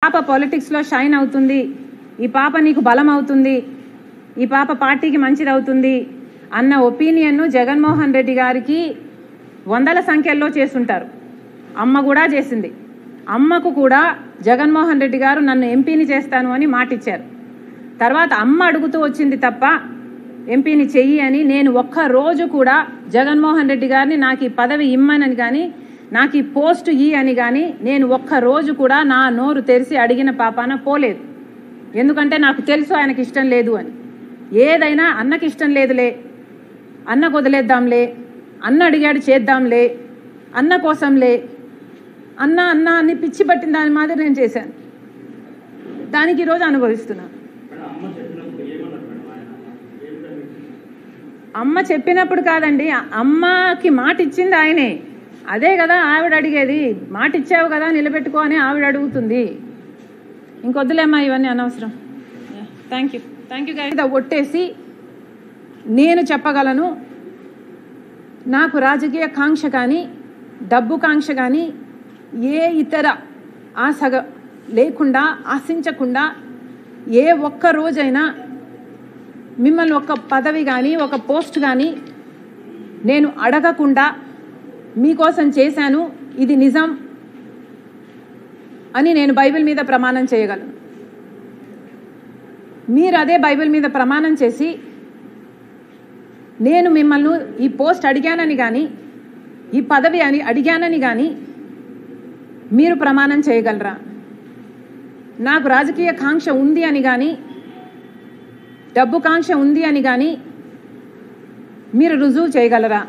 పాప పాలిటిక్స్లో షైన్ అవుతుంది, ఈ పాప నీకు బలం అవుతుంది, ఈ పాప పార్టీకి మంచిది అవుతుంది అన్న ఒపీనియన్ను జగన్మోహన్ రెడ్డి గారికి వందల సంఖ్యల్లో చేసుంటారు. అమ్మ కూడా చేసింది. అమ్మకు కూడా జగన్మోహన్ రెడ్డి గారు నన్ను ఎంపీని చేస్తాను అని మాటిచ్చారు. తర్వాత అమ్మ అడుగుతూ వచ్చింది తప్ప ఎంపీని చెయ్యి అని నేను ఒక్కరోజు కూడా జగన్మోహన్ రెడ్డి గారిని నాకు ఈ పదవి ఇమ్మనని కానీ నాకు ఈ పోస్టు ఇ అని కానీ నేను ఒక్కరోజు కూడా నా నోరు తెరిచి అడిగిన పాపాన పోలేదు. ఎందుకంటే నాకు తెలుసు ఆయనకి ఇష్టం లేదు అని. ఏదైనా అన్నకి ఇష్టం లేదులే, అన్నకు వదిలేద్దాంలే, అన్న అడిగాడు చేద్దాంలే, అన్న కోసంలే, అన్న అన్న అని పిచ్చి పట్టిన దాని మాదిరి నేను చేశాను. దానికి ఈరోజు అనుభవిస్తున్నాను. అమ్మ చెప్పినప్పుడు కాదండి, అమ్మకి మాట ఇచ్చింది ఆయనే. అదే కదా ఆవిడ అడిగేది. మాట ఇచ్చావు కదా నిలబెట్టుకో అని ఆవిడ అడుగుతుంది. ఇంకొద్దులేమ్మా ఇవన్నీ అనవసరం. Thank you guys. ఒట్టేసి నేను చెప్పగలను, నాకు రాజకీయ కాంక్ష కానీ డబ్బు కాంక్ష కానీ ఏ ఇతర ఆశ లేకుండా ఆశించకుండా ఏ ఒక్క రోజైనా మిమ్మల్ని ఒక పదవి కానీ ఒక పోస్ట్ కానీ నేను అడగకుండా మీకోసం చేశాను, ఇది నిజం అని నేను బైబిల్ మీద ప్రమాణం చేయగలను. మీరు అదే బైబిల్ మీద ప్రమాణం చేసి నేను మిమ్మల్ని ఈ పోస్ట్ అడిగానని కానీ ఈ పదవి అని అడిగానని కానీ మీరు ప్రమాణం చేయగలరా? నాకు రాజకీయ కాంక్ష ఉంది అని కానీ డబ్బు కాంక్ష ఉంది అని కానీ మీరు రుజువు చేయగలరా?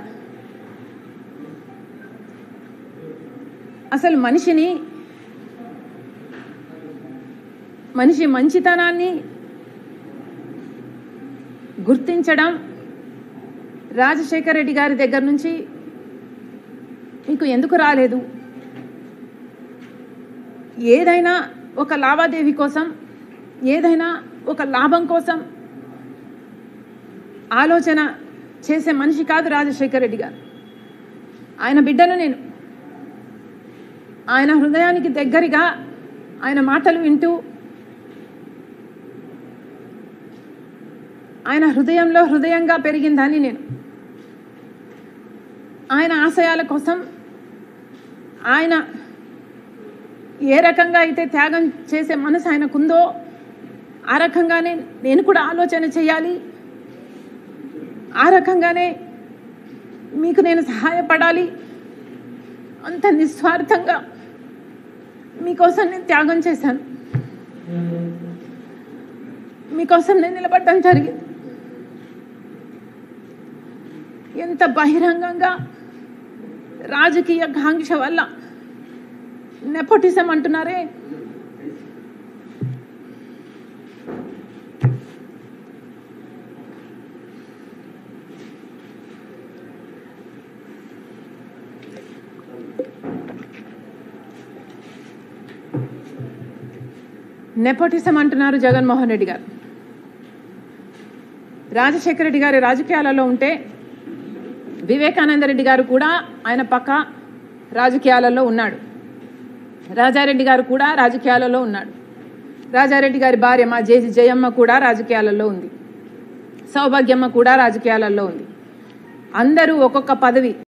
అసలు మనిషి మంచితనాన్ని గుర్తించడం రాజశేఖర్ రెడ్డి గారి దగ్గర నుంచి మీకు ఎందుకు రాలేదు? ఏదైనా ఒక లావాదేవీ కోసం, ఏదైనా ఒక లాభం కోసం ఆలోచన చేసే మనిషి కాదు రాజశేఖర్ రెడ్డి గారు. ఆయన బిడ్డను నేను. ఆయన హృదయానికి దగ్గరగా ఆయన మాటలు వింటూ ఆయన హృదయంలో హృదయంగా పెరిగిందని నేను. ఆయన ఆశయాల కోసం ఆయన ఏ రకంగా అయితే త్యాగం చేసే మనసు ఆయనకుందో ఆ రకంగానే నేను కూడా ఆలోచన చేయాలి, ఆ రకంగానే మీకు నేను సహాయపడాలి, అంత నిస్వార్థంగా మీకోసం నేను త్యాగం చేశాను, మీకోసం నేను నిలబడటం జరిగింది. ఎంత బహిరంగంగా రాజకీయ కాంక్ష వల్ల నెపోటిజం అంటున్నారే, నెపోటిజం అంటున్నారు జగన్మోహన్ రెడ్డి గారు. రాజశేఖర రెడ్డి గారి రాజకీయాలలో ఉంటే వివేకానంద రెడ్డి గారు కూడా ఆయన పక్క రాజకీయాలలో ఉన్నాడు. రాజారెడ్డి గారు కూడా రాజకీయాలలో ఉన్నాడు. రాజారెడ్డి గారి భార్య మా జయమ్మ కూడా రాజకీయాలలో ఉంది. సౌభాగ్యమ్మ కూడా రాజకీయాలలో ఉంది. అందరూ ఒక్కొక్క పదవి